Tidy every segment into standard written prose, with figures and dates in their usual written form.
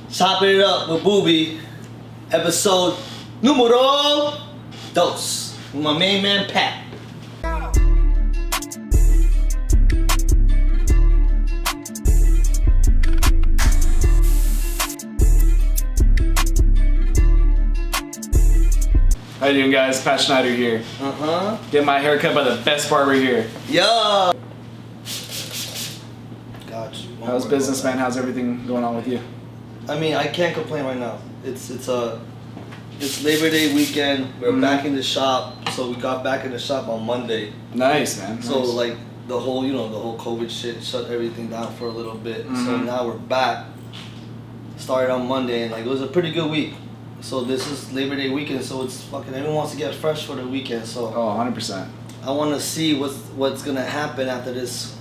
Chopping It Up with Booby, episode numero 2 with my main man Pat. How you doing, guys? Pat Schneider here. Get my hair cut by the best barber here. Yo! Got you. How's business, man? How's everything going on with you? I mean, I can't complain right now. It's Labor Day weekend. We're back in the shop, so we got back in the shop on Monday. Nice, man. So nice. like the whole COVID shit shut everything down for a little bit. So now we're back. Started on Monday, and like it was a pretty good week. So this is Labor Day weekend, so it's fucking everyone wants to get fresh for the weekend. So 100%. I want to see what's gonna happen after this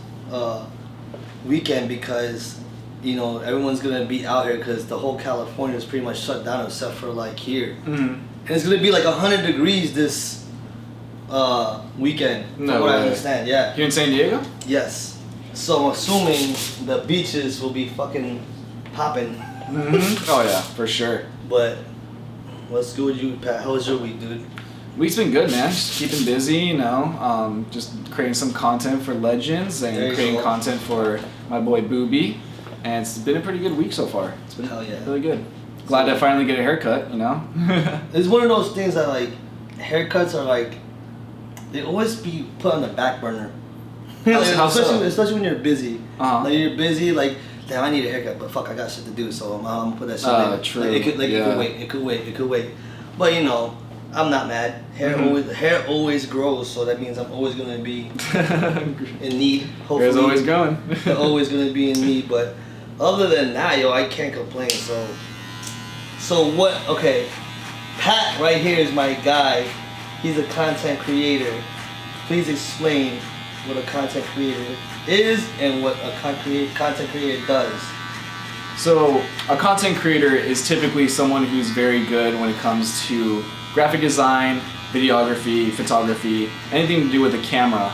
weekend, because everyone's gonna be out here because the whole California is pretty much shut down except for like here, and it's gonna be like 100 degrees this weekend. No from what way. I understand, yeah. Here in San Diego? Yes. So I'm assuming the beaches will be fucking popping. Oh yeah, for sure. But what's good with you, Pat? How was your week, dude? Week's been good, man. Just keeping busy, just creating some content for Legends and creating content for my boy Booby. And it's been a pretty good week so far. It's been really good. Glad to finally get a haircut, It's one of those things that like haircuts are like they always be put on the back burner. Especially when you're busy. Like you're busy, like damn, I need a haircut, but fuck, I got shit to do, so I'm gonna put that shit in. True. Like, it could wait. But I'm not mad. Hair always grows, so that means I'm always gonna be in need. Hopefully, hair's always growing. They're always gonna be in need, but other than that, I can't complain. So what? Okay, Pat right here is my guy. He's a content creator. Please explain what a content creator is and what a content creator does. So a content creator is typically someone who's very good when it comes to graphic design, videography, photography, anything to do with the camera.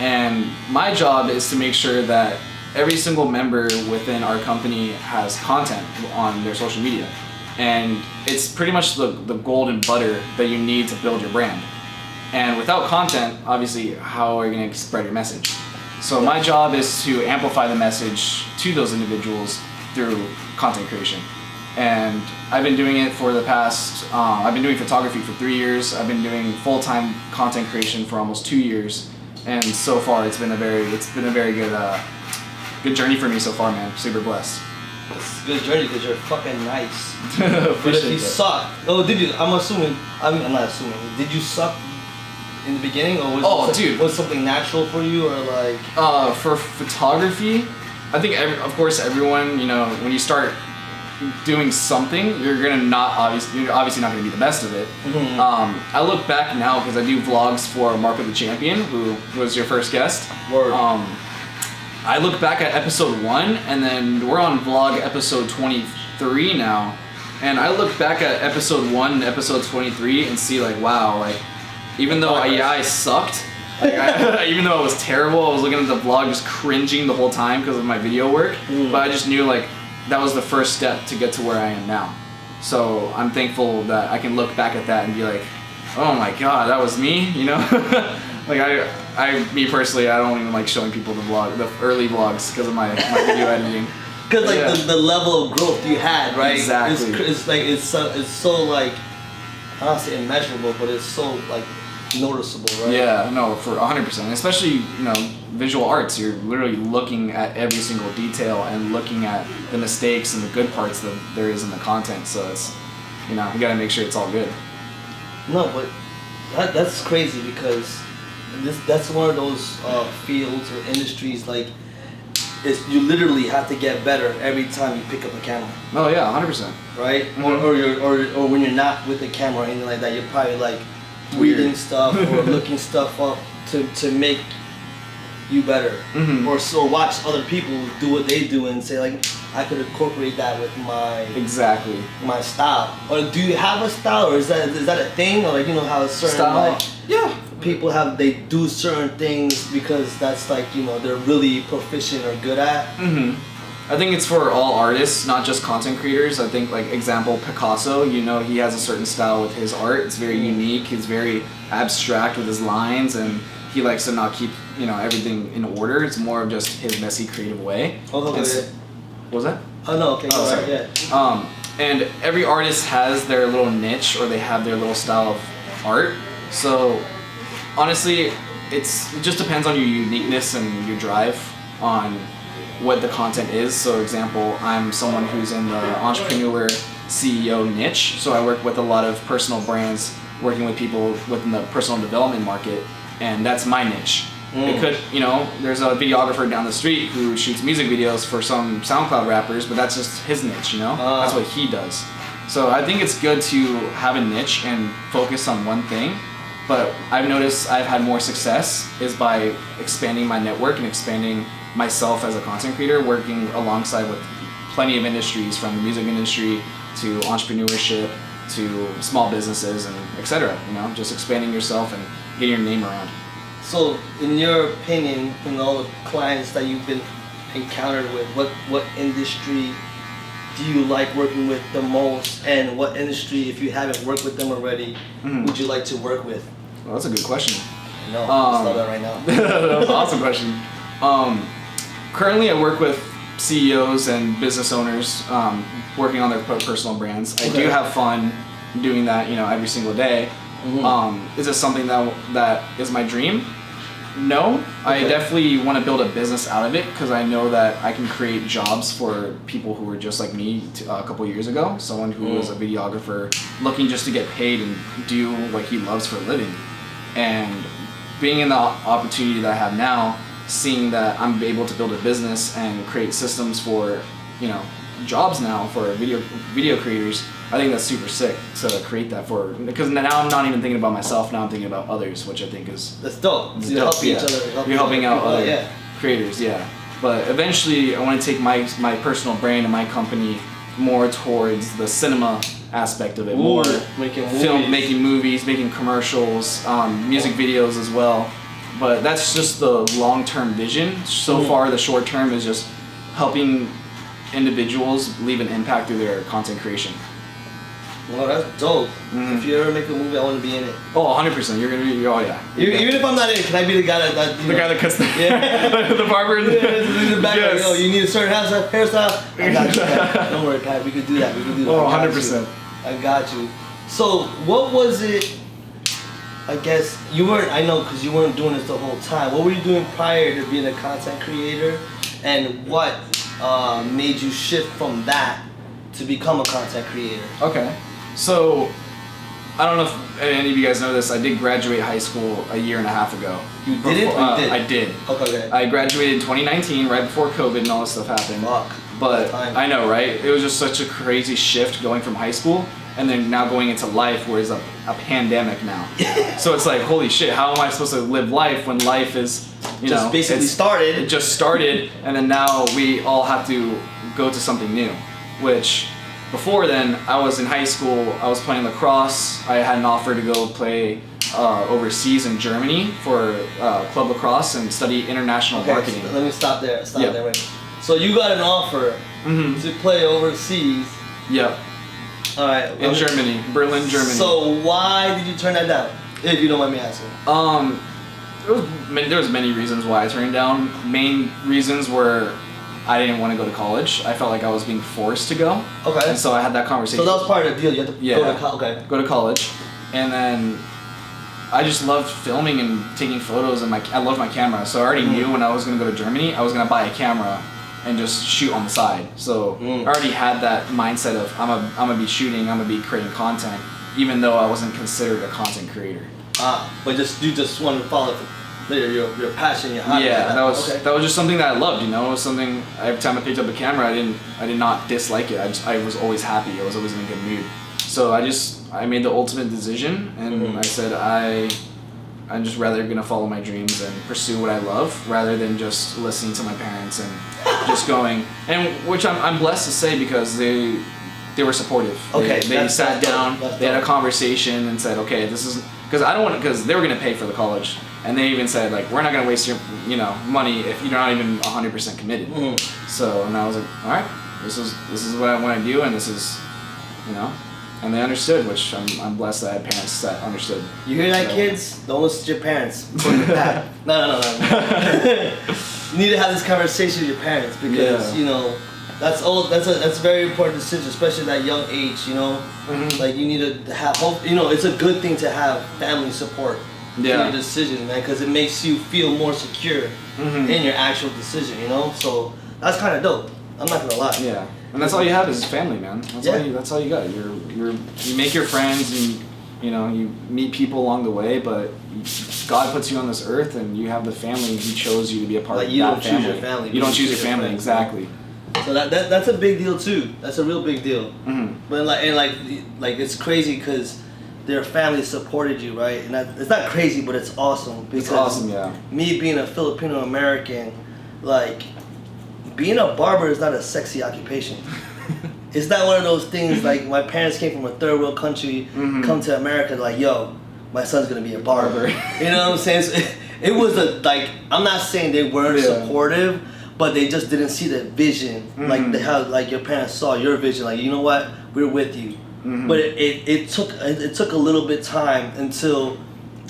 And my job is to make sure that every single member within our company has content on their social media. And it's pretty much the golden butter that you need to build your brand. And without content, obviously, how are you going to spread your message? So my job is to amplify the message to those individuals through content creation. And I've been doing it for the past, I've been doing photography for 3 years. I've been doing full-time content creation for almost 2 years. And so far, it's been a very good journey for me so far, man. Super blessed. It's a good journey because you're fucking nice. But if you suck, I'm not assuming, did you suck in the beginning, or was something natural for you, or like? For photography, I think everyone, when you start doing something, you're obviously not gonna be the best of it. I look back now because I do vlogs for Marco the Champion, who was your first guest. Word. I look back at episode 1, and then we're on vlog episode 23 now, and I look back at episode 1 and episode 23 and see like, wow, like even though I sucked, even though I was terrible, I was looking at the vlog just cringing the whole time because of my video work, but I just knew like that was the first step to get to where I am now. So I'm thankful that I can look back at that and be like, oh my god, that was me, Like me personally, I don't even like showing people the early vlogs because of my video editing. Because like the level of growth you had, right? Exactly. It's so like, I don't say immeasurable, but it's so like noticeable, right? Yeah, no, for 100%. Especially visual arts, you're literally looking at every single detail and looking at the mistakes and the good parts that there is in the content. So it's you gotta make sure it's all good. No, but that's crazy because that's one of those fields or industries like you literally have to get better every time you pick up a camera. Oh yeah, 100%. Right? Or when you're not with the camera or anything like that, you're probably like reading stuff or looking stuff up to make you better. Or watch other people do what they do and say like, I could incorporate that with my style. Or do you have a style, or is that a thing, or like how a certain style? People they do certain things because that's like they're really proficient or good at. I think it's for all artists, not just content creators. I think, like, example, Picasso, you know, he has a certain style with his art. It's very unique. He's very abstract with his lines, and he likes to not keep, you know, everything in order. It's more of just his messy, creative way. Oh, okay. What was that? Oh, no, okay. Oh, sorry. Yeah. And every artist has their little niche, or they have their little style of art. So, honestly, it just depends on your uniqueness and your drive on what the content is. So, example, I'm someone who's in the entrepreneur CEO niche, so I work with a lot of personal brands, working with people within the personal development market, and that's my niche. It could, you know, there's a videographer down the street who shoots music videos for some SoundCloud rappers, but that's just his niche, you know? That's what he does. So I think it's good to have a niche and focus on one thing. But I've noticed I've had more success is by expanding my network and expanding myself as a content creator, working alongside with plenty of industries, from the music industry to entrepreneurship to small businesses and etc. You know, just expanding yourself and getting your name around. So, in your opinion, from all the clients that you've been encountered with, what industry do you like working with the most, and what industry, if you haven't worked with them already, would you like to work with? Well, that's a good question. No, I'll stop that right now. That's an awesome question. Currently, I work with CEOs and business owners working on their personal brands. I do have fun doing that, you know, every single day. Is this something that is my dream? No, I definitely want to build a business out of it, because I know that I can create jobs for people who were just like me a couple years ago. Someone who was a videographer looking just to get paid and do what he loves for a living. And being in the opportunity that I have now, seeing that I'm able to build a business and create systems for, you know, jobs now for video creators, I think that's super sick to create that for, because now I'm not even thinking about myself, now I'm thinking about others, which I think is that's dope. You're helping each other. You're helping out other creators, But eventually I want to take my personal brand and my company more towards the cinema aspect of it, more making movies, making commercials, music videos as well. But that's just the long-term vision. So far, the short term is just helping individuals leave an impact through their content creation. Well, that's dope. If you ever make a movie, I want to be in it. Oh, 100%. You're gonna be. Oh yeah. Even if I'm not in it, can I be the guy that guy that cuts the the barber in the back? Yes. Like, oh, you need a certain hairstyle. I got you, Pat. Don't worry, Pat. We could do that. Oh, 100%. I got you. So, what was it? I guess you weren't. I know, because you weren't doing this the whole time. What were you doing prior to being a content creator, and what made you shift from that to become a content creator? Okay. So, I don't know if any of you guys know this, I did graduate high school a year and a half ago. You did it? Or you did? I did. Okay. I graduated in 2019, right before COVID and all this stuff happened. Fuck. But I know, right? It was just such a crazy shift going from high school and then now going into life, where it's a pandemic now. So it's like, holy shit, how am I supposed to live life when life is, you know, just basically started. It just started, and then now we all have to go to something new, which... Before then, I was in high school, I was playing lacrosse. I had an offer to go play overseas in Germany for club lacrosse and study international marketing. So let me stop there. So you got an offer to play overseas. Yep. All right. In Germany, Berlin, Germany. So why did you turn that down, if you don't mind me asking? There was many reasons why I turned it down. Main reasons were I didn't want to go to college. I felt like I was being forced to go. Okay. And so I had that conversation. So that was part of the deal. You had to go to college. Go to college, and then I just loved filming and taking photos, and I loved my camera. So I already knew when I was going to go to Germany, I was going to buy a camera and just shoot on the side. So I already had that mindset of I'm gonna be shooting, I'm gonna be creating content, even though I wasn't considered a content creator. But you just wanted to follow your passion, your hobby. Yeah, that was just something that I loved. You know, it was something. Every time I picked up a camera, I did not dislike it. I was always happy. I was always in a good mood. So I made the ultimate decision, and I said I'm just rather gonna follow my dreams and pursue what I love, rather than just listening to my parents and just going. And which I'm blessed to say, because they were supportive. They sat down, they had a conversation and said, okay, this is because I don't want because they were gonna pay for the college, and they even said like we're not gonna waste your money if you're not even 100% committed. So and I was like, all right, this is what I want to do, and this is, and they understood, which I'm blessed that I had parents that understood. You hear that, kids? Don't listen to your parents. No. You need to have this conversation with your parents because that's a very important decision, especially at that young age. Like you need to have hope. It's a good thing to have family support in your decision, man, because it makes you feel more secure in your actual decision. So that's kind of dope. I'm not gonna lie. Yeah. And that's all you have is family, man. That's all you got. You make your friends, and you meet people along the way, but God puts you on this earth, and you have the family He chose you to be a part of. You don't that family. choose your family. You don't choose your family, exactly. So that's a big deal too. That's a real big deal. But like it's crazy because their family supported you, right? And it's not crazy, but it's awesome. Because it's awesome, yeah. Me being a Filipino American, like. Being a barber is not a sexy occupation. It's not one of those things like my parents came from a third world country, come to America, like, yo, my son's gonna be a barber. You know what I'm saying? So it was I'm not saying they weren't supportive, but they just didn't see the vision, like your parents saw your vision. Like, you know what, we're with you. But it took a little bit time until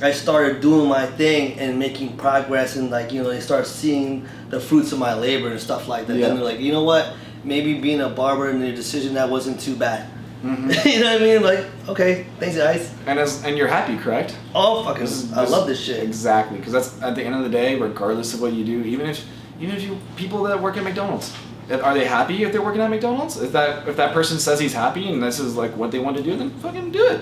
I started doing my thing and making progress, and they start seeing the fruits of my labor and stuff like that. Then they're like, you know what? Maybe being a barber and their decision that wasn't too bad. You know what I mean? Like, okay, thanks guys. And you're happy, correct? Oh, fucking! I love this shit. Exactly, because that's at the end of the day, regardless of what you do, even if you people that work at McDonald's. Are they happy if they're working at McDonald's? If that person says he's happy and this is like what they want to do, then fucking do it.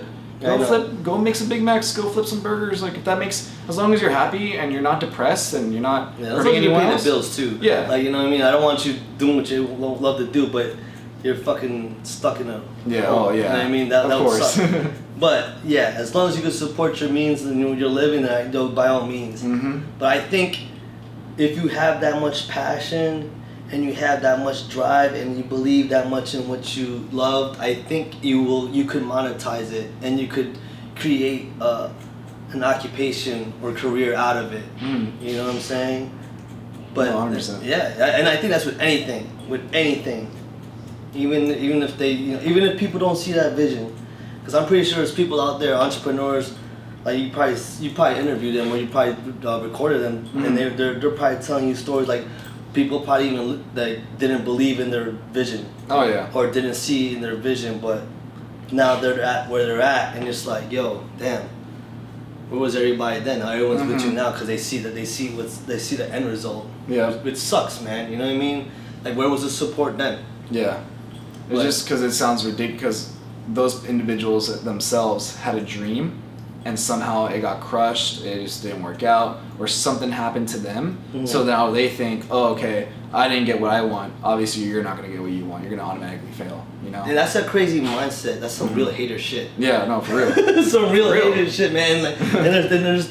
Go make some Big Macs, go flip some burgers. Like if that makes, as long as you're happy and you're not depressed and you're not hurting anyone else. The bills too. Yeah. Like, you know what I mean? I don't want you doing what you love to do, but you're fucking stuck in a. Yeah. Oh yeah. You know what I mean? That of would course. suck. But yeah, as long as you can support your means and you're living, by all means. But I think if you have that much passion and you have that much drive and you believe that much in what you love, I think you could monetize it and you could create an occupation or career out of it. You know what I'm saying? But 100%. Yeah, and I think that's with anything. Even if people don't see that vision, because I'm pretty sure there's people out there, entrepreneurs, like you probably interviewed them or you probably recorded them, and they're probably telling you stories like people probably even didn't believe in their vision. Oh yeah. Or didn't see in their vision, but now they're at where they're at, and it's like, yo, damn, where was everybody then? Now everyone's with you now because they see the end result. Yeah. It sucks, man. You know what I mean? Like, where was the support then? Yeah. It's just because it sounds ridiculous. Because those individuals themselves had a dream, and somehow it got crushed. It just didn't work out, or something happened to them. So now they think, oh, okay, I didn't get what I want. Obviously, you're not gonna get what you want. You're gonna automatically fail. And that's a crazy mindset. That's some real hater shit. Yeah, no, for real. Some real hater shit, man. And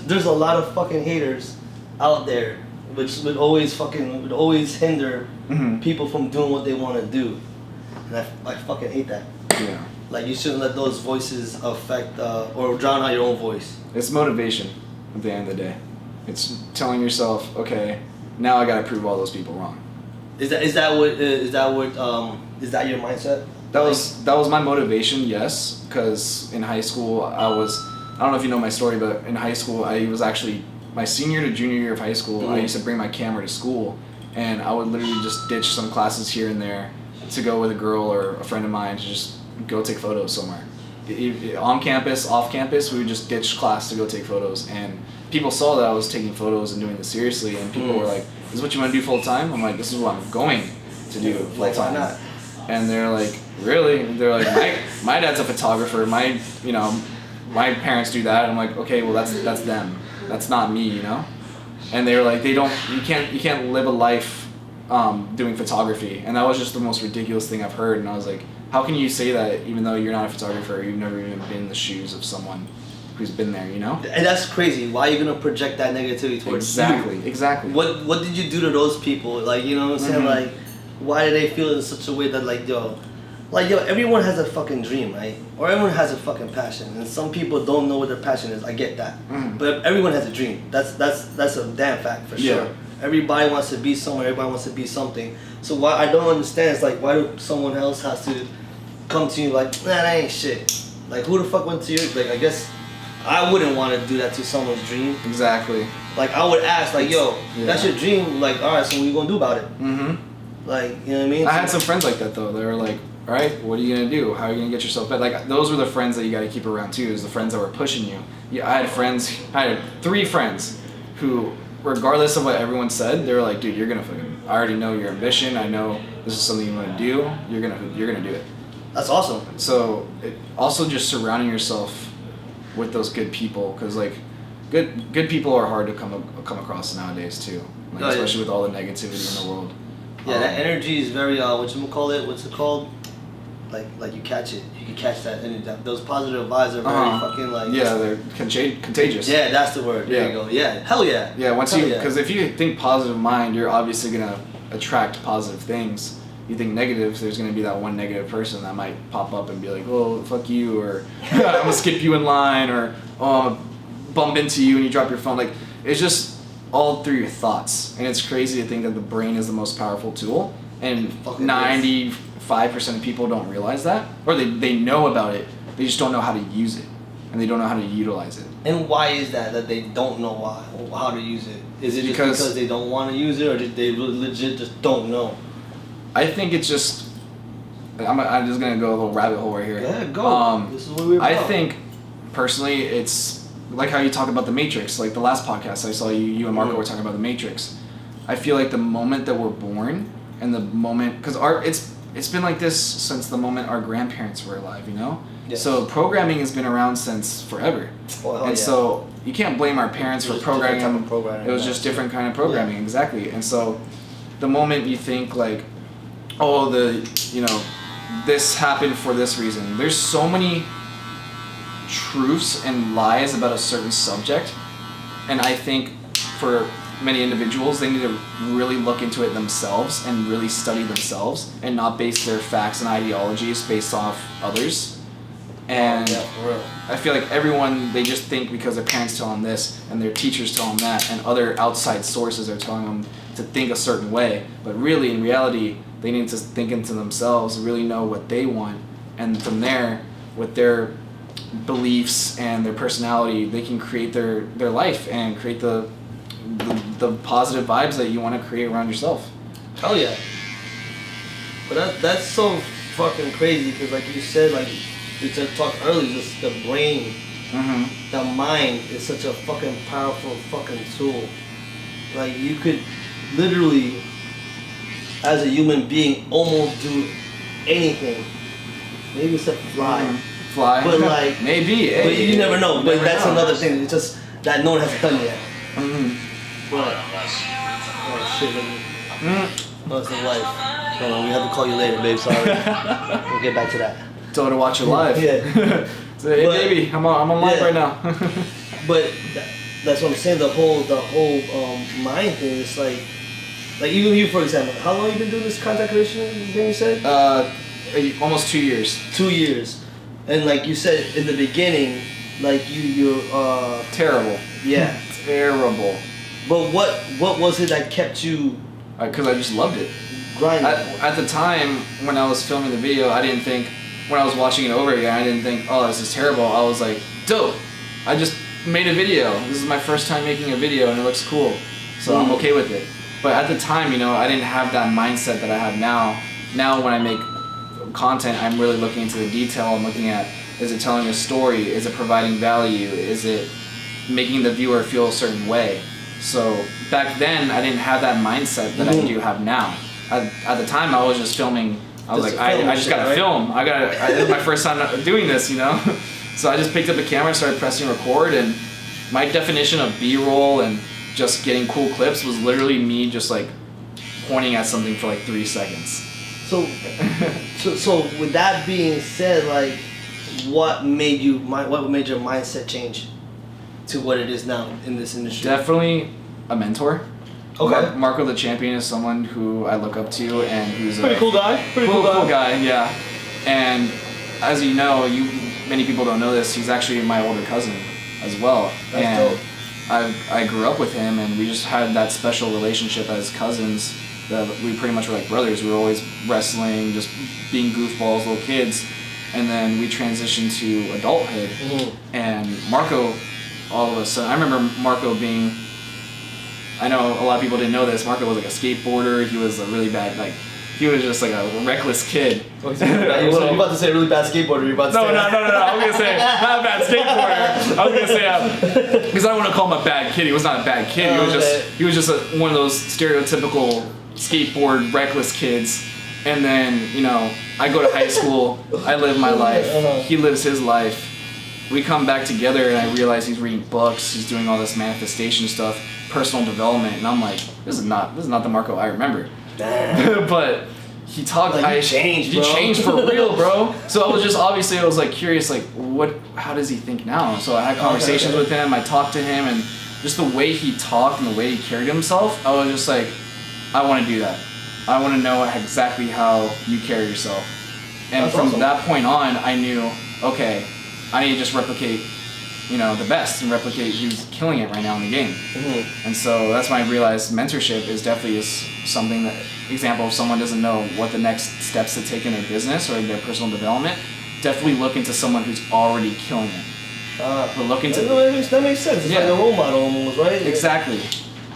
there's a lot of fucking haters out there, which would always hinder people from doing what they want to do. And I fucking hate that. Yeah. Like, you shouldn't let those voices affect or drown out your own voice. It's motivation at the end of the day. It's telling yourself, okay, now I gotta prove all those people wrong. Is that your mindset? That was my motivation, yes, because in high school I don't know if you know my story, but in high school I was actually, my senior to junior year of high school, I used to bring my camera to school, and I would literally just ditch some classes here and there to go with a girl or a friend of mine to just go take photos somewhere. On campus, off campus, we would just ditch class to go take photos, and people saw that I was taking photos and doing this seriously, and people were like, "This is what you want to do full time?" I'm like, "This is what I'm going to do full time." Why not? And they're like, "Really?" And they're like, my dad's a photographer. My parents do that. I'm like, okay, well that's them. That's not me, And they were like, you can't live a life doing photography. And that was just the most ridiculous thing I've heard. And I was like, how can you say that even though you're not a photographer? You've never even been in the shoes of someone who's been there, And that's crazy. Why are you gonna project that negativity towards you? Exactly. What did you do to those people? Like, you know what I'm saying? Like, why do they feel in such a way that, like, yo, like, yo, everyone has a fucking dream, right? Or everyone has a fucking passion, and some people don't know what their passion is. I get that, but everyone has a dream. That's a damn fact for sure. Everybody wants to be somewhere. Everybody wants to be something. So why I don't understand is like, why do someone else has to come to you like, nah, that ain't shit. Like, who the fuck went to your, like, I guess I wouldn't want to do that to someone's dream. Exactly. Like, I would ask, like, yo, that's your dream. Like, all right, so what you gonna do about it? Like, you know what I mean? I had some friends like that though. They were like, all right, what are you gonna do? How are you gonna get yourself better? Like, those were the friends that you got to keep around too. Is the friends that were pushing you. Yeah, I had 3 friends who, regardless of what everyone said, they were like, dude, you're gonna fucking. I already know your ambition. I know this is something you want to do. You're gonna do it. That's awesome. So also just surrounding yourself with those good people, because like good people are hard to come across nowadays too. Like, especially with all the negativity in the world. Yeah, that energy is very what's it called? Like you catch it. You can catch that energy. Those positive vibes are very fucking like. Yeah, they're contagious. Yeah, that's the word. There you go. Yeah, hell yeah. Yeah, because if you think positive mind, you're obviously gonna attract positive things. You think negative, there's gonna be that one negative person that might pop up and be like, "Oh, fuck you," or "I'm gonna skip you in line," or "Oh, I'm gonna bump into you and you drop your phone." Like, it's just all through your thoughts, and it's crazy to think that the brain is the most powerful tool, and 95% of people don't realize that, or they know about it, they just don't know how to use it, and they don't know how to utilize it. And why is that they don't know how to use it? Is it just because they don't want to use it, or they legit just don't know? I think it's just. I'm just gonna go a little rabbit hole right here. Yeah, go. This is what we're about. I think, personally, it's like how you talk about the Matrix. Like the last podcast I saw you and Marco were talking about the Matrix. I feel like the moment that we're born, and the moment, because it's been like this since the moment our grandparents were alive, you know. Yes. So programming has been around since forever, so you can't blame our parents for programming. It was just different kind of programming, exactly. And so, the moment you think like, oh, this happened for this reason. There's so many truths and lies about a certain subject, and I think for many individuals, they need to really look into it themselves and really study themselves, and not base their facts and ideologies based off others. And I feel like everyone, they just think because their parents tell them this and their teachers tell them that and other outside sources are telling them to think a certain way, but really in reality they need to think into themselves, really know what they want, and from there, with their beliefs and their personality, they can create their life and create the positive vibes that you want to create around yourself. Hell yeah. But that's so fucking crazy, because like you said, like we talked earlier, just the brain, the mind is such a fucking powerful fucking tool. Like, you could literally, as a human being, almost do anything. Maybe except fly. Fly. But like maybe. But you never know. But that's another thing. It's just that no one has done yet. But oh shit, no, it's the life. Hold on, we have to call you later, babe. Sorry. We'll get back to that. Told her to watch it live. Yeah. So, hey, baby, I'm on live right now. But that's what I'm saying. The whole mind thing. It's like even you, for example. How long you been doing this content creation? Then you said. Almost 2 years. 2 years, and like you said in the beginning, like you're terrible. Yeah. Terrible. But what was it that kept you? Because I just loved it. Grinding. At the time when I was filming the video, I didn't think. When I was watching it over again, I didn't think, oh, this is terrible. I was like, dope. I just made a video. This is my first time making a video, and it looks cool. So I'm okay with it. But at the time, I didn't have that mindset that I have now. Now when I make content, I'm really looking into the detail. I'm looking at, is it telling a story? Is it providing value? Is it making the viewer feel a certain way? So back then, I didn't have that mindset that I do have now. At the time, I was just filming. I was like, I just gotta film. This is my first time doing this, So I just picked up the camera, started pressing record, and my definition of B-roll and just getting cool clips was literally me just like pointing at something for like 3 seconds. So with that being said, like, what made your mindset change to what it is now in this industry? Definitely a mentor. Okay. Marco the Champion is someone who I look up to and who's pretty cool guy. Pretty cool guy, yeah. And as you know, many people don't know this, he's actually my older cousin as well. That's dope. I grew up with him, and we just had that special relationship as cousins that we pretty much were like brothers. We were always wrestling, just being goofballs, little kids. And then we transitioned to adulthood. And Marco, all of a sudden, I remember Marco being, I know a lot of people didn't know this, Marco was like a skateboarder. He was a really bad, like, he was just like a reckless kid. You're about to say really bad skateboarder. You're about to say no. I was gonna say not a bad skateboarder. I was gonna say because I don't want to call him a bad kid. He was not a bad kid. He was just one of those stereotypical skateboard reckless kids. And then I go to high school. I live my life. He lives his life. We come back together, and I realize he's reading books. He's doing all this manifestation stuff, personal development, and I'm like, this is not the Marco I remember. But he talked. Like, changed, bro. He changed for real, bro. So I was just I was like curious, like how does he think now? So I had conversations with him. I talked to him, and just the way he talked and the way he carried himself, I was just like, I want to do that. I want to know exactly how you carry yourself. And That's from awesome. that point on, I knew, okay, I need to just replicate, the best and replicate who's killing it right now in the game. And so that's when I realized mentorship is definitely something that, example, if someone doesn't know what the next steps to take in their business or in their personal development, definitely look into someone who's already killing it. But look into that makes sense. It's like a role model almost, right? Exactly.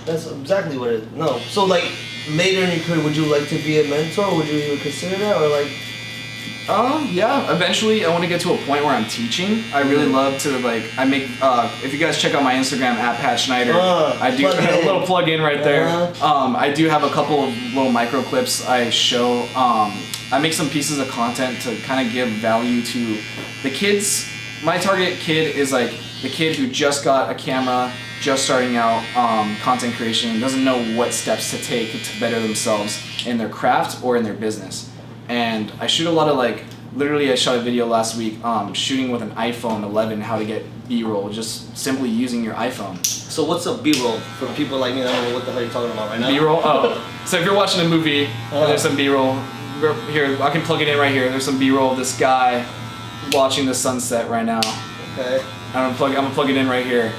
That's exactly what it is. No. So like later in your career, would you like to be a mentor? Would you even consider that, or like? Yeah. Eventually, I want to get to a point where I'm teaching. I really love to I make. If you guys check out my Instagram @Pat Schneider, I do a little plug in right there. I do have a couple of little micro clips I show. I make some pieces of content to kind of give value to the kids. My target kid is like the kid who just got a camera, just starting out content creation, doesn't know what steps to take to better themselves in their craft or in their business. And I shoot a lot of literally I shot a video last week shooting with an iPhone 11 how to get B-roll, just simply using your iPhone. So what's a B-roll for people like me that don't know what the hell you're talking about right now? B-roll? Oh, so if you're watching a movie and there's some B-roll, here, I can plug it in right here. There's some B-roll of this guy watching the sunset right now. Okay. I'm gonna plug it in right here.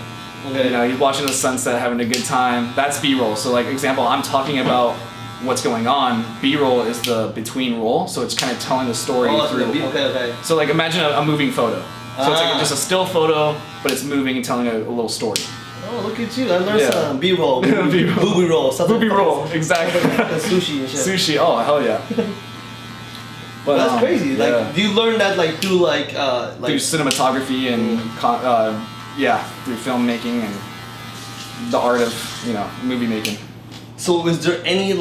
Okay. He's watching the sunset, having a good time. That's B-roll. So example, I'm talking about what's going on. B-roll is the between roll, so it's kind of telling the story through. Okay. So imagine a moving photo. So it's just a still photo, but it's moving and telling a little story. Oh, look at you! I learned some B-roll, booby roll, booby roll, exactly. Sushi and shit. Sushi, oh hell yeah. But that's crazy. Do you learn that through through cinematography and through filmmaking and the art of movie making. So is there any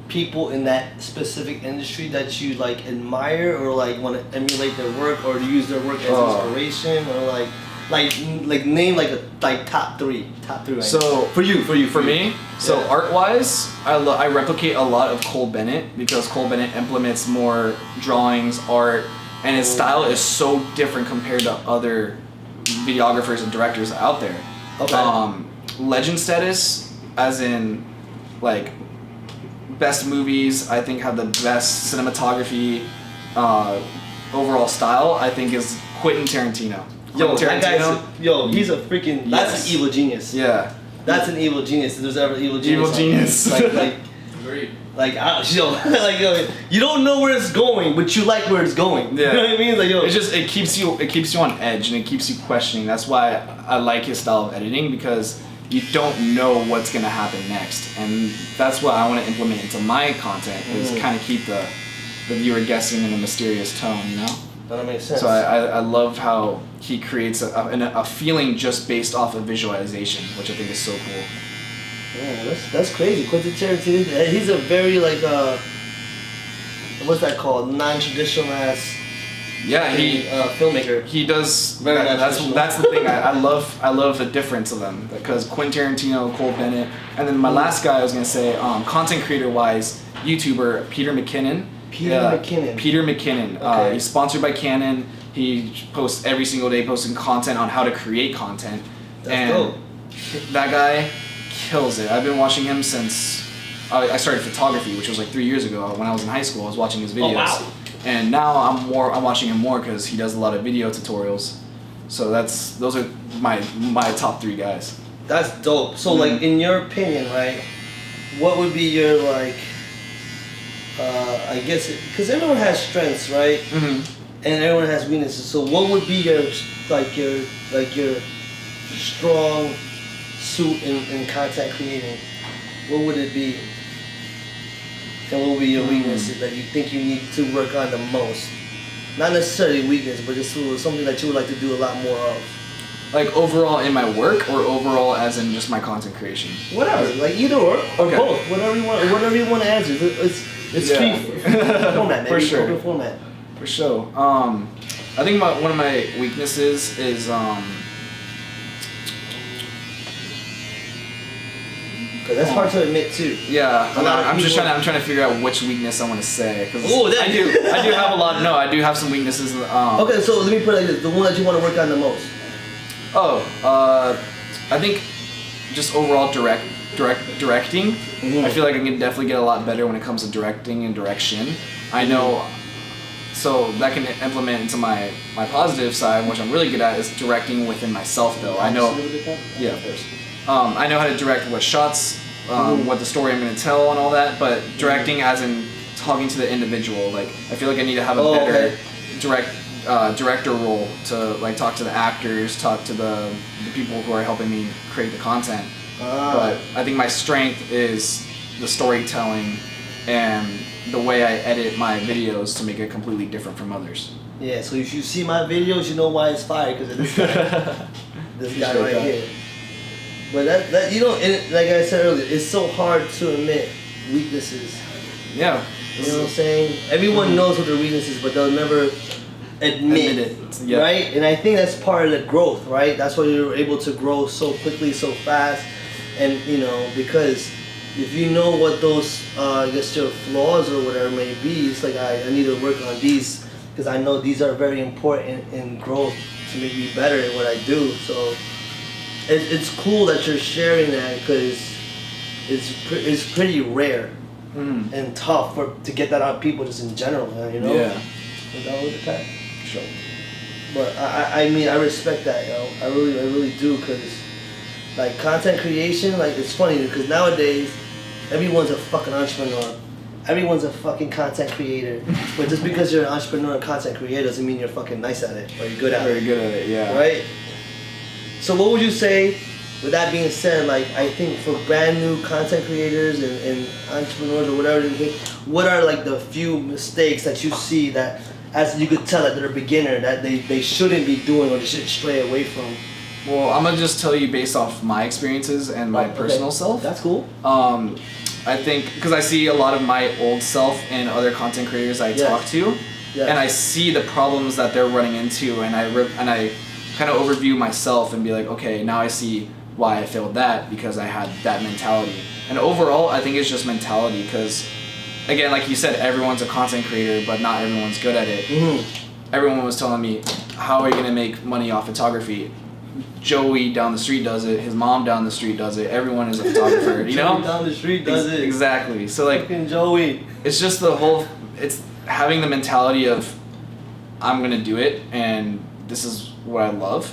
people in that specific industry that you admire or want to emulate their work or use their work as inspiration or name a top three right so now. For me. So art wise, I replicate a lot of Cole Bennett because Cole Bennett implements more drawings, art, and his style is so different compared to other videographers and directors out there. Okay. Legend status, as in best movies, I think have the best cinematography, overall style. I think is Quentin Tarantino. He's a freaking. That's an evil genius. Yeah. That's an evil genius. If there's ever evil genius. Evil genius. Agreed. You don't know where it's going, but you like where it's going. Yeah. You know what I mean? It keeps you on edge and it keeps you questioning. That's why I like his style of editing because you don't know what's gonna happen next, and that's what I want to implement into my content is kind of keep the viewer guessing in a mysterious tone, That makes sense. So I love how he creates a feeling just based off of visualization, which I think is so cool. Yeah, that's crazy. Quentin Tarantino, he's a very what's that called? Non-traditional ass. Yeah, filmmaker. He does. Very that's the thing. I love the difference of them because Quentin Tarantino, Cole Bennett, and then my last guy I was gonna say, content creator wise, YouTuber Peter McKinnon. Peter McKinnon. Okay. He's sponsored by Canon. He posts every single day, posting content on how to create content. That's dope. That guy kills it. I've been watching him since I started photography, which was 3 years ago when I was in high school. I was watching his videos. Oh, wow. And now I'm watching him more because he does a lot of video tutorials. So those are my top 3 guys. That's dope. So like in your opinion, right? What would be your like? I guess because everyone has strengths, right? And everyone has weaknesses. So what would be your strong suit in content creating? What would it be? And what would be your weaknesses that you think you need to work on the most? Not necessarily weakness, but just something that you would like to do a lot more of. Like overall in my work, or overall as in just my content creation? Whatever, like either or both. Whatever you want to answer. It's free format, man. For sure. Open format. For sure. I think one of my weaknesses is Cause that's hard to admit too. Yeah, I'm trying to figure out which weakness I want to say. Cause I do have a lot. No, I do have some weaknesses. Okay, so let me put it like this: the one that you want to work on the most. I think just overall directing. I feel like I can definitely get a lot better when it comes to directing and direction. I know, so that can implement into my positive side, which I'm really good at, is directing within myself. Though I know, yeah, of course. I know how to direct what shots, what the story I'm going to tell, and all that. But directing, as in talking to the individual, like I feel like I need to have a better director role to like talk to the actors, talk to the people who are helping me create the content. But I think my strength is the storytelling and the way I edit my videos to make it completely different from others. Yeah, so if you see my videos, you know why it's fire, because of this guy. This guy right here. But that you know, like I said earlier, it's so hard to admit weaknesses. Yeah. You know what I'm saying? Everyone knows what their weakness is, but they'll never admit it. Yep. Right? And I think that's part of the growth, right? That's why you're able to grow so quickly, so fast. And, you know, because if you know what those, I guess your flaws or whatever may be, it's like, I need to work on these because I know these are very important in growth to make me better at what I do. So it's cool that you're sharing that because it's pretty rare and tough to get that out of people just in general, you know? Yeah. Is that what the Pat? Sure. But I mean, I respect that, yo. I really do, because like content creation, like it's funny because nowadays everyone's a fucking entrepreneur. Everyone's a fucking content creator. But just because you're an entrepreneur and content creator doesn't mean you're fucking nice at it or you're good at it. Very good at it, yeah. Right? So what would you say, with that being said, like I think for brand new content creators and entrepreneurs or whatever, what are like the few mistakes that you see that as you could tell that they're a beginner that they shouldn't be doing or they should stray away from? Well, I'm gonna just tell you based off my experiences and my personal self. That's cool. I think because I see a lot of my old self in other content creators I talk to, and I see the problems that they're running into, and I kind of overview myself and be like, okay, now I see why I failed that because I had that mentality. And overall, I think it's just mentality because, again, like you said, everyone's a content creator, but not everyone's good at it. Everyone was telling me, how are you gonna make money off photography? Joey down the street does it. His mom down the street does it. Everyone is a photographer, you know? Joey down the street does it. Exactly. So like, fucking Joey. It's just it's having the mentality of, I'm gonna do it, and this is what I love.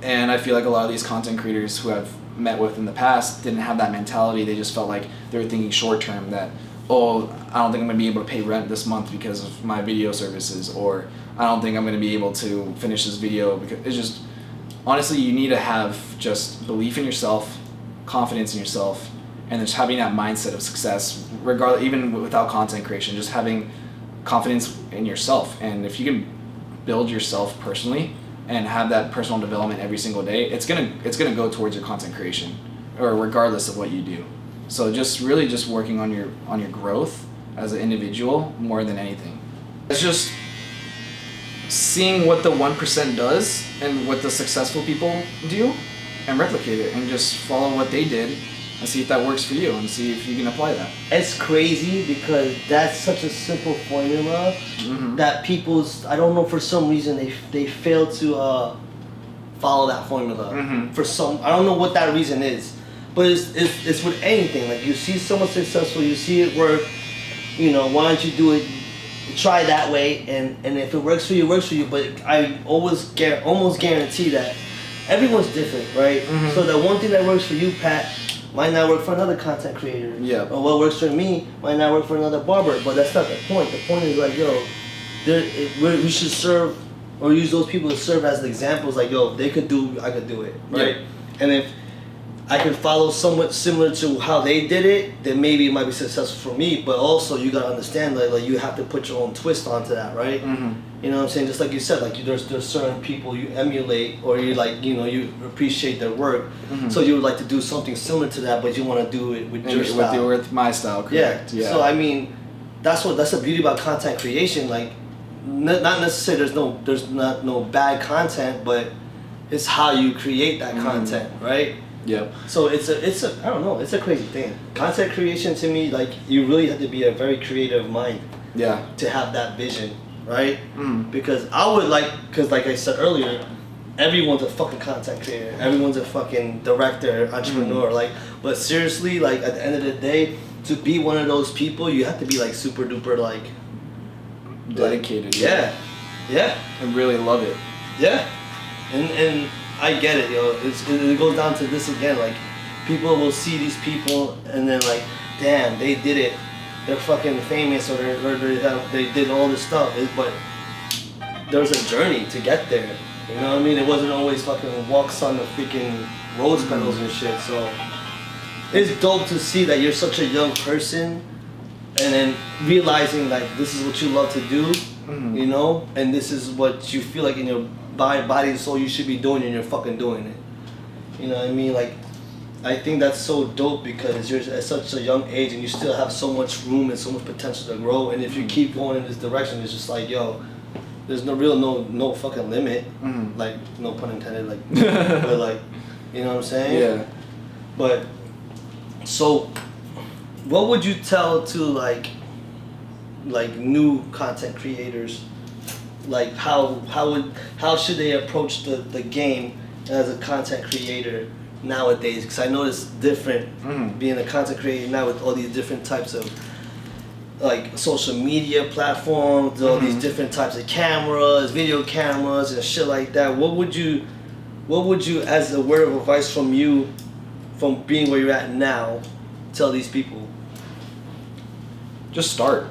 And I feel like a lot of these content creators who I've met with in the past didn't have that mentality. They just felt like they were thinking short term that, oh, I don't think I'm gonna be able to pay rent this month because of my video services, or I don't think I'm gonna be able to finish this video because it's just, honestly, you need to have just belief in yourself, confidence in yourself, and just having that mindset of success, regardless, even without content creation, just having confidence in yourself. And if you can build yourself personally and have that personal development every single day, it's gonna go towards your content creation, or regardless of what you do. So just really just working on your growth as an individual more than anything. It's just seeing what the 1% does and what the successful people do and replicate it and just follow what they did and see if that works for you and see if you can apply that. It's crazy because that's such a simple formula that I don't know, for some reason they fail to follow that formula. I don't know what that reason is, but it's with anything. Like you see someone successful, you see it work, you know, why don't you do it try that way, and if it works for you, it works for you. But I almost guarantee that everyone's different, right? Mm-hmm. So the one thing that works for you, Pat, might not work for another content creator. Yeah. Or what works for me might not work for another barber. But that's not the point. The point is like, yo, we should serve or use those people to serve as examples. Like, yo, if they could do, I could do it, right? Yeah. And if I can follow somewhat similar to how they did it, then maybe it might be successful for me. But also, you gotta understand, like you have to put your own twist onto that, right? Mm-hmm. You know what I'm saying? Just like you said, like there's certain people you emulate, or you like, you know, you appreciate their work. Mm-hmm. So you would like to do something similar to that, but you want to do it with your style. With my style, correct? Yeah. So I mean, that's the beauty about content creation. Like, not necessarily there's not no bad content, but it's how you create that content, right? Yep. So it's a I don't know, it's a crazy thing. Content creation to me, like, you really have to be a very creative mind. Yeah. To have that vision, right? Mm. Because like I said earlier, everyone's a fucking content creator. Everyone's a fucking director, entrepreneur. Like, but seriously, like at the end of the day, to be one of those people, you have to be like super duper like dedicated. Yeah. And really love it. Yeah. And I get it, yo. It goes down to this again. Like, people will see these people and then like, damn, they did it. They're fucking famous, or they did all this stuff. But there's a journey to get there. You know what I mean? It wasn't always fucking walks on the freaking rose petals and shit. So it's dope to see that you're such a young person, and then realizing like this is what you love to do, you know, and this is what you feel like in your body and soul you should be doing, and you're fucking doing it. You know what I mean? Like, I think that's so dope because you're at such a young age and you still have so much room and so much potential to grow. And if you keep going in this direction, it's just like, yo, there's no fucking limit. Mm-hmm. Like, no pun intended. Like, but like, you know what I'm saying? Yeah. But so, what would you tell to like new content creators? Like, how should they approach the game as a content creator nowadays? Because I know it's different being a content creator now with all these different types of like social media platforms, all these different types of cameras, video cameras and shit like that. What would you, as a word of advice from you, from being where you're at now, tell these people? Just start.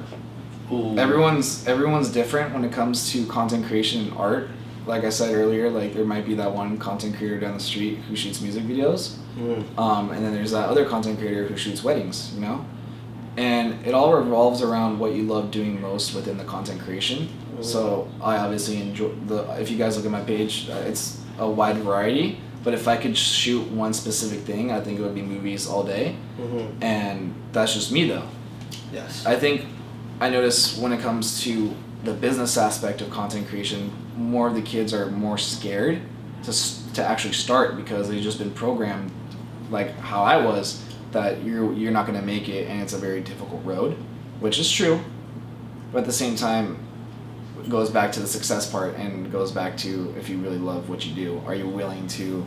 Ooh. Everyone's different when it comes to content creation and art. Like I said earlier, like there might be that one content creator down the street who shoots music videos, and then there's that other content creator who shoots weddings, you know? And it all revolves around what you love doing most within the content creation. So I obviously enjoy if you guys look at my page, it's a wide variety, but if I could shoot one specific thing, I think it would be movies all day. And that's just me though. Yes. I think I notice when it comes to the business aspect of content creation, more of the kids are more scared to actually start because they've just been programmed, like how I was, that you're not going to make it and it's a very difficult road, which is true. But at the same time, it goes back to the success part and goes back to if you really love what you do, are you willing to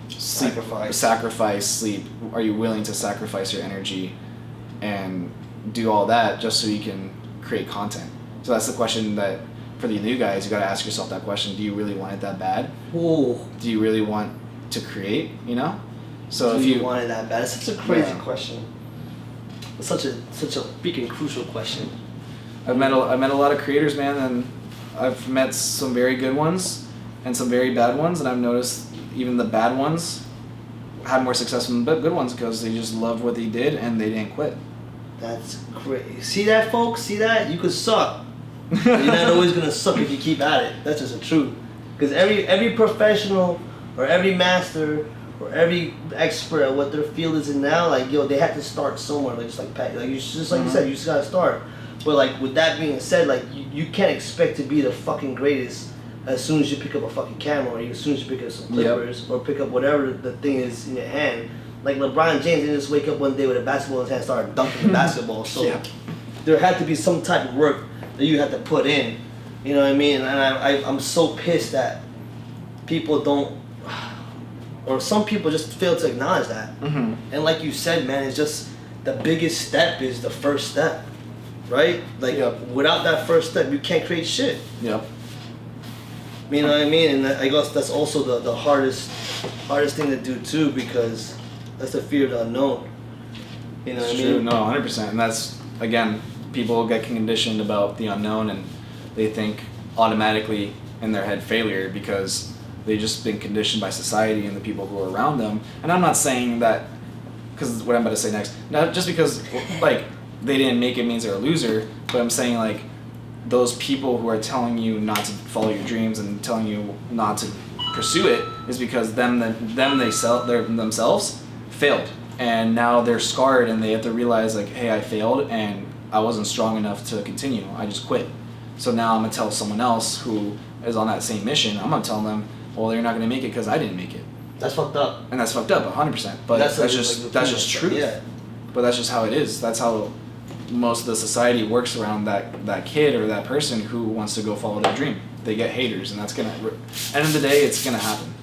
sacrifice sleep? Are you willing to sacrifice your energy and do all that just so you can create content? So that's the question that for the new guys, you got to ask yourself that question. Do you really want it that bad? Ooh. Do you really want to create, you know? So do if you want it that bad? It's such a crazy question. It's such a freaking crucial question. I've met a lot of creators, man, and I've met some very good ones and some very bad ones, and I've noticed even the bad ones had more success than the good ones because they just loved what they did and they didn't quit. That's great. See that, folks? See that? You could suck. You're not always gonna suck if you keep at it. That's just the truth. Because every professional or every master or every expert at what their field is in now, like, yo, they have to start somewhere. Like, just like Pat, like you said, you just gotta start. But like, with that being said, like you can't expect to be the fucking greatest as soon as you pick up a fucking camera, or as soon as you pick up some clippers, or pick up whatever the thing is in your hand. Like LeBron James didn't just wake up one day with a basketball in his hand and start dunking the basketball. So there had to be some type of work that you had to put in. You know what I mean? And I'm so pissed that people don't, or some people just fail to acknowledge that. And like you said, man, it's just the biggest step is the first step. right? Like without that first step, you can't create shit. Yep. You know what I mean? And I guess that's also the hardest thing to do too, because that's the fear of the unknown. You know what I mean? No, 100%. And that's, again, people get conditioned about the unknown and they think automatically in their head failure because they've just been conditioned by society and the people who are around them. And I'm not saying that, because what I'm about to say next, not just because like they didn't make it means they're a loser, but I'm saying like those people who are telling you not to follow your dreams and telling you not to pursue it is because themselves failed. And now they're scarred and they have to realize like, hey, I failed and I wasn't strong enough to continue. I just quit. So now I'm gonna tell someone else who is on that same mission, I'm gonna tell them, well, you're not gonna make it because I didn't make it. That's fucked up. And that's fucked up, 100%. But that's just truth. Yeah. But that's just how it is. That's how most of the society works around that kid or that person who wants to go follow their dream. They get haters, and that's gonna. End of the day, it's gonna happen.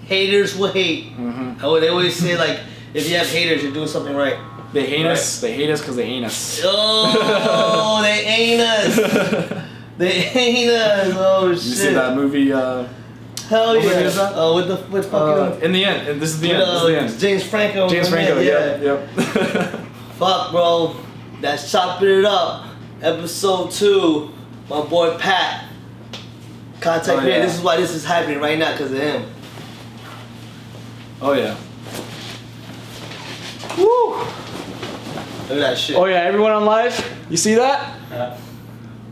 Haters will hate. Mm-hmm. Oh, they always say like, if you have haters, you're doing something right. They hate us. They hate us because they ain't us. Oh, they ain't us. They ain't us. Oh shit. You see that movie? Hell yeah. Oh, with fucking. In the end, this is the end. This is the end. James Franco. James Franco. Yeah. Yep. Fuck, bro. That's Choppin' It Up, episode 2. My boy Pat. Contact creator. This is why this is happening right now, because of him. Oh yeah. Woo! Look at that shit. Oh yeah, everyone on live? You see that?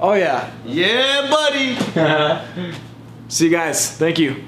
Oh yeah. Yeah, buddy. See you guys. Thank you.